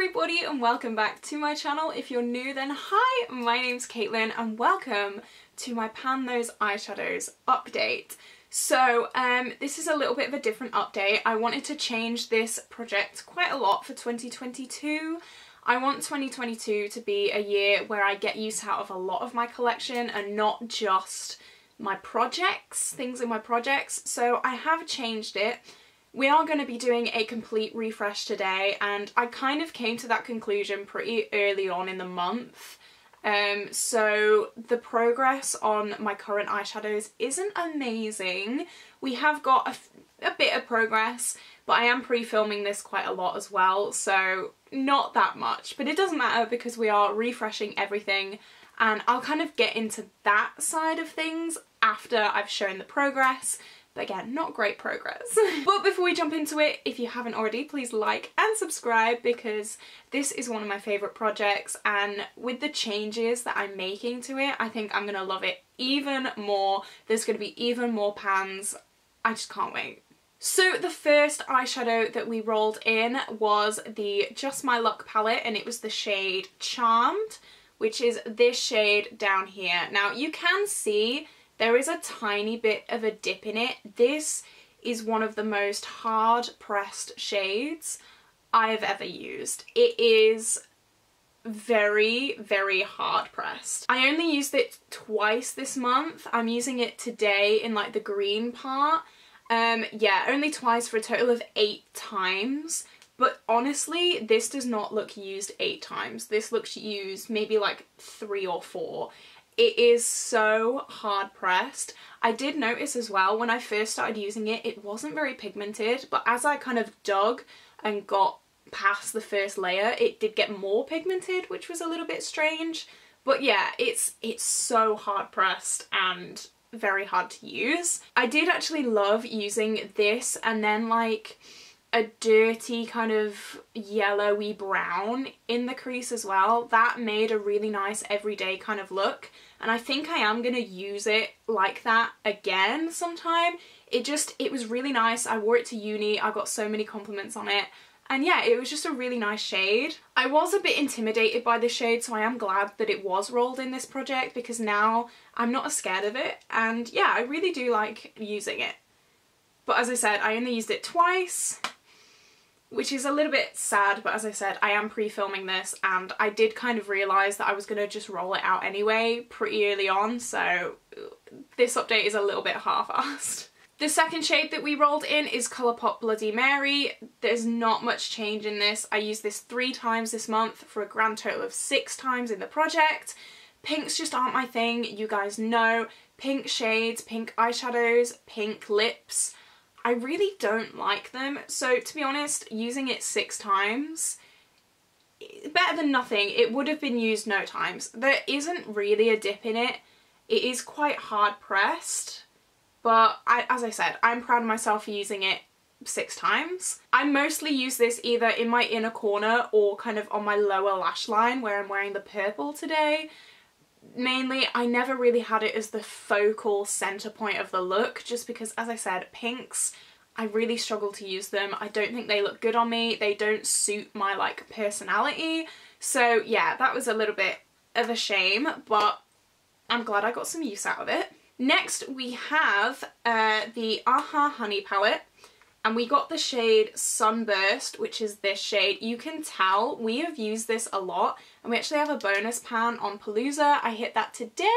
everybody and welcome back to my channel. If you're new then hi, my name's Caitlin and welcome to my Pan Those Eyeshadows update. So this is a little bit of a different update. I wanted to change this project quite a lot for 2022. I want 2022 to be a year where I get use out of a lot of my collection and not just my projects, things in my projects. So I have changed it. We are going to be doing a complete refresh today, and I kind of came to that conclusion pretty early on in the month. So the progress on my current eyeshadows isn't amazing. We have got a bit of progress, but I am pre-filming this quite a lot as well, so not that much. But it doesn't matter because we are refreshing everything, and I'll kind of get into that side of things after I've shown the progress. But again, not great progress. But before we jump into it, if you haven't already, please like and subscribe because this is one of my favourite projects, and with the changes that I'm making to it, I think I'm going to love it even more. There's going to be even more pans. I just can't wait. So the first eyeshadow that we rolled in was the Just My Luck palette, and it was the shade Charmed, which is this shade down here. Now you can see there is a tiny bit of a dip in it. This is one of the most hard pressed shades I've ever used. It is very, very hard pressed. I only used it twice this month. I'm using it today in like the green part. Yeah, only twice for a total of 8 times. But honestly, this does not look used 8 times. This looks used maybe like 3 or 4. It is so hard pressed. I did notice as well when I first started using it, it wasn't very pigmented, but as I kind of dug and got past the first layer, it did get more pigmented, which was a little bit strange. But yeah, it's so hard pressed and very hard to use. I did actually love using this and then like a dirty kind of yellowy brown in the crease as well. That made a really nice everyday kind of look, and I think I am going to use it like that again sometime. It was really nice. I wore it to uni, I got so many compliments on it, and yeah, it was just a really nice shade. I was a bit intimidated by this shade, so I am glad that it was rolled in this project because now I'm not as scared of it, and yeah, I really do like using it. But as I said, I only used it twice, which is a little bit sad, but as I said, I am pre-filming this and I did kind of realise that I was going to just roll it out anyway pretty early on, so this update is a little bit half-assed. The second shade that we rolled in is Colourpop Bloody Mary. There's not much change in this. I used this 3 times this month for a grand total of 6 times in the project. Pinks just aren't my thing, you guys know. Pink shades, pink eyeshadows, pink lips, I really don't like them, so to be honest, using it 6 times, better than nothing. It would have been used no times. There isn't really a dip in it. It is quite hard pressed, but as I said, I'm proud of myself for using it 6 times. I mostly use this either in my inner corner or kind of on my lower lash line where I'm wearing the purple today. Mainly, I never really had it as the focal centre point of the look, just because, as I said, pinks, I really struggle to use them. I don't think they look good on me. They don't suit my, like, personality. So, yeah, that was a little bit of a shame, but I'm glad I got some use out of it. Next, we have the Aha Honey palette. And we got the shade Sunburst, which is this shade. You can tell we have used this a lot, and we actually have a bonus pan on Palooza. I hit that today.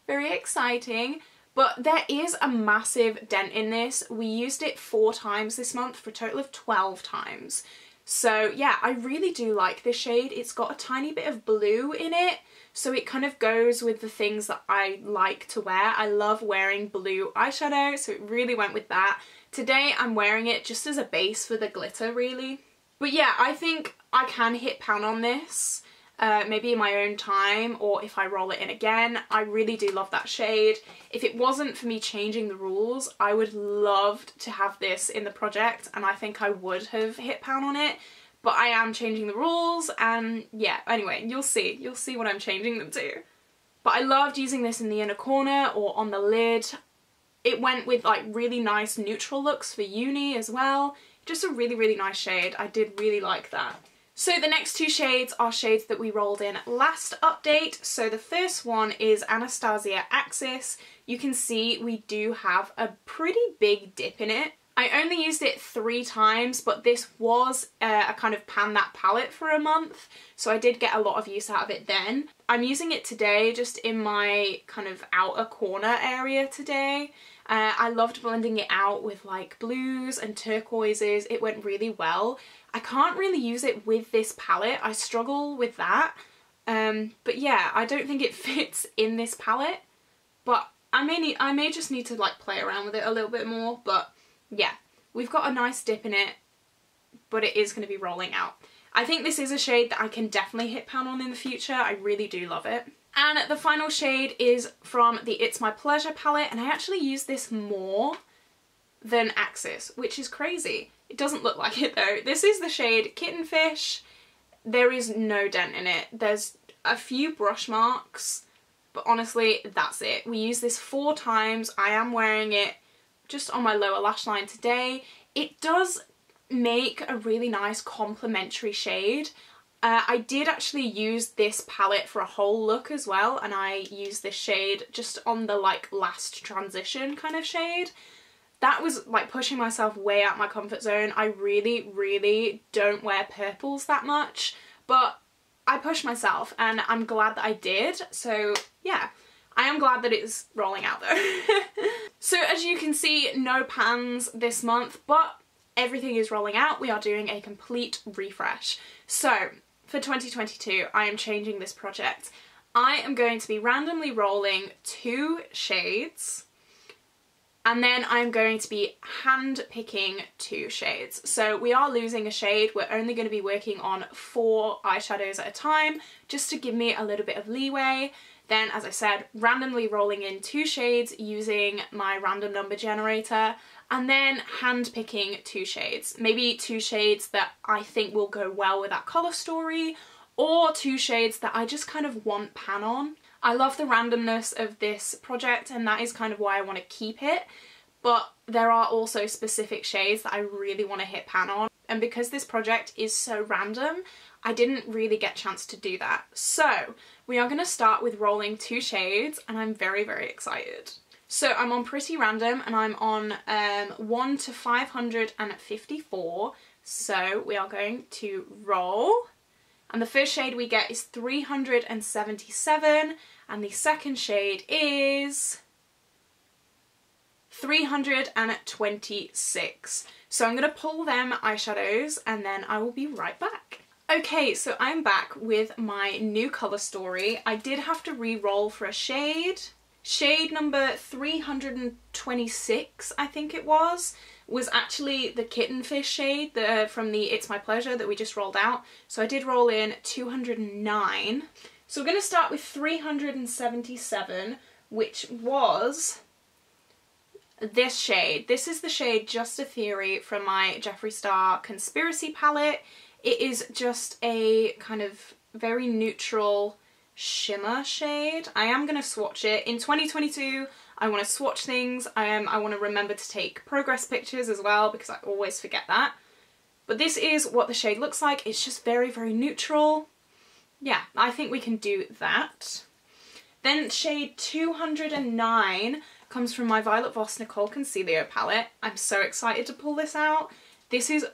Very exciting. But there is a massive dent in this. We used it 4 times this month for a total of 12 times. So yeah, I really do like this shade. It's got a tiny bit of blue in it, so it kind of goes with the things that I like to wear. I love wearing blue eyeshadow, so it really went with that. Today I'm wearing it just as a base for the glitter, really. But yeah, I think I can hit pan on this, maybe in my own time, or if I roll it in again. I really do love that shade. If it wasn't for me changing the rules, I would love to have this in the project, and I think I would have hit pan on it. But I am changing the rules, and yeah, anyway, you'll see what I'm changing them to. But I loved using this in the inner corner or on the lid. It went with like really nice neutral looks for uni as well. Just a really, really nice shade. I did really like that. So the next two shades are shades that we rolled in last update. So the first one is Anastasia Axis. You can see we do have a pretty big dip in it. I only used it 3 times, but this was a kind of pan that palette for a month, so I did get a lot of use out of it then. I'm using it today just in my kind of outer corner area today. I loved blending it out with like blues and turquoises. It went really well. I can't really use it with this palette. I struggle with that. But yeah, I don't think it fits in this palette, but I may just need to like play around with it a little bit more. But yeah, we've got a nice dip in it, but it is going to be rolling out. I think this is a shade that I can definitely hit pan on in the future. I really do love it. And the final shade is from the It's My Pleasure palette, and I actually use this more than Axis, which is crazy. It doesn't look like it though. This is the shade Kitten Fish. There is no dent in it. There's a few brush marks, but honestly, that's it. We use this 4 times. I am wearing it just on my lower lash line today. It does make a really nice complementary shade. I did actually use this palette for a whole look as well, and I used this shade just on the like last transition kind of shade. That was like pushing myself way out my comfort zone. I really don't wear purples that much, but I pushed myself and I'm glad that I did. So yeah, I am glad that it's rolling out though. So as you can see, no pans this month, but everything is rolling out. We are doing a complete refresh. So for 2022, I am changing this project. I am going to be randomly rolling 2 shades, and then I'm going to be hand picking 2 shades. So we are losing a shade. We're only going to be working on 4 eyeshadows at a time, just to give me a little bit of leeway. Then, as I said, randomly rolling in 2 shades using my random number generator, and then hand picking 2 shades. Maybe 2 shades that I think will go well with that colour story, or 2 shades that I just kind of want pan on. I love the randomness of this project, and that is kind of why I want to keep it, but there are also specific shades that I really want to hit pan on, and because this project is so random, I didn't really get a chance to do that. So we are going to start with rolling 2 shades, and I'm very excited. So I'm on Pretty Random, and I'm on 1 to 554, so we are going to roll. And the first shade we get is 377, and the second shade is 326. So I'm going to pull them eyeshadows and then I will be right back. Okay, so I'm back with my new colour story. I did have to re-roll for a shade. Shade number 326, I think it was actually the Kitten Fish shade from the It's My Pleasure that we just rolled out. So I did roll in 209. So we're going to start with 377, which was this shade. This is the shade Just a Theory from my Jeffree Star Conspiracy palette. It is just a kind of very neutral shimmer shade. I am going to swatch it. In 2022, I want to swatch things. I want to remember to take progress pictures as well, because I always forget that. But this is what the shade looks like. It's just very neutral. Yeah, I think we can do that. Then shade 209 comes from my Violet Voss Nicole Concealer palette. I'm so excited to pull this out. This is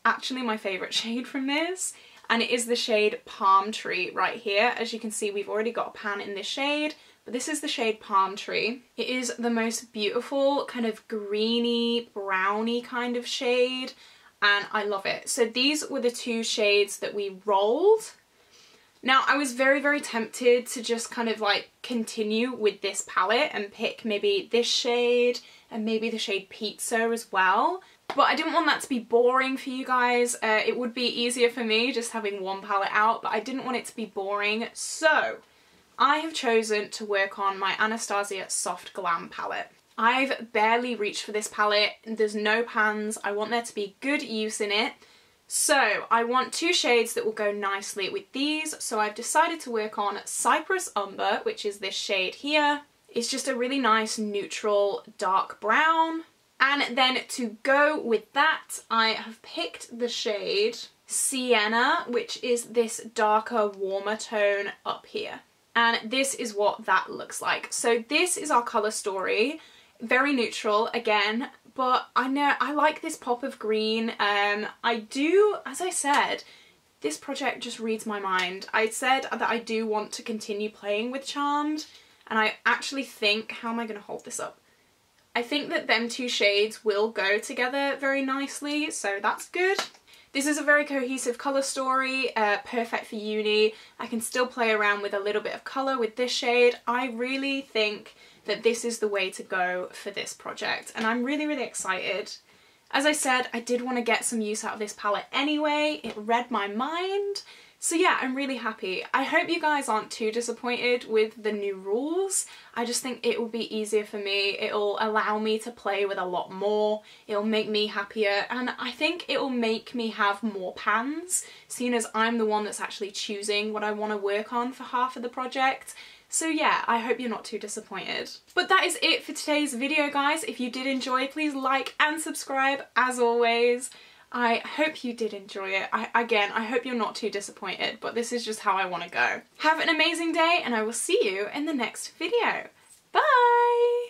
actually my favourite shade from this, and it is the shade Palm Tree right here. As you can see, we've already got a pan in this shade, but this is the shade Palm Tree. It is the most beautiful kind of greeny, browny kind of shade, and I love it. So these were the 2 shades that we rolled. Now, I was very tempted to just kind of like continue with this palette and pick maybe this shade and maybe the shade Pizza as well. But I didn't want that to be boring for you guys. It would be easier for me just having one palette out, but I didn't want it to be boring. So I have chosen to work on my Anastasia Soft Glam palette. I've barely reached for this palette. There's no pans. I want there to be good use in it. So I want 2 shades that will go nicely with these. So I've decided to work on Cypress Umber, which is this shade here. It's just a really nice neutral dark brown. And then to go with that, I have picked the shade Sienna, which is this darker, warmer tone up here. And this is what that looks like. So this is our colour story. Very neutral again, but I know I like this pop of green. I do, as I said, this project just reads my mind. I said that I do want to continue playing with Charmed, and I actually think, how am I going to hold this up? I think that them two shades will go together very nicely, so that's good. This is a very cohesive colour story, perfect for uni. I can still play around with a little bit of colour with this shade. I really think that this is the way to go for this project, and I'm really, really excited. As I said, I did want to get some use out of this palette anyway. It read my mind. So yeah, I'm really happy. I hope you guys aren't too disappointed with the new rules. I just think it will be easier for me. It'll allow me to play with a lot more. It'll make me happier, and I think it will make me have more pans, seeing as I'm the one that's actually choosing what I want to work on for half of the project. So yeah, I hope you're not too disappointed. But that is it for today's video, guys. If you did enjoy, please like and subscribe as always. I hope you did enjoy it. Again, I hope you're not too disappointed, but this is just how I want to go. Have an amazing day, and I will see you in the next video. Bye!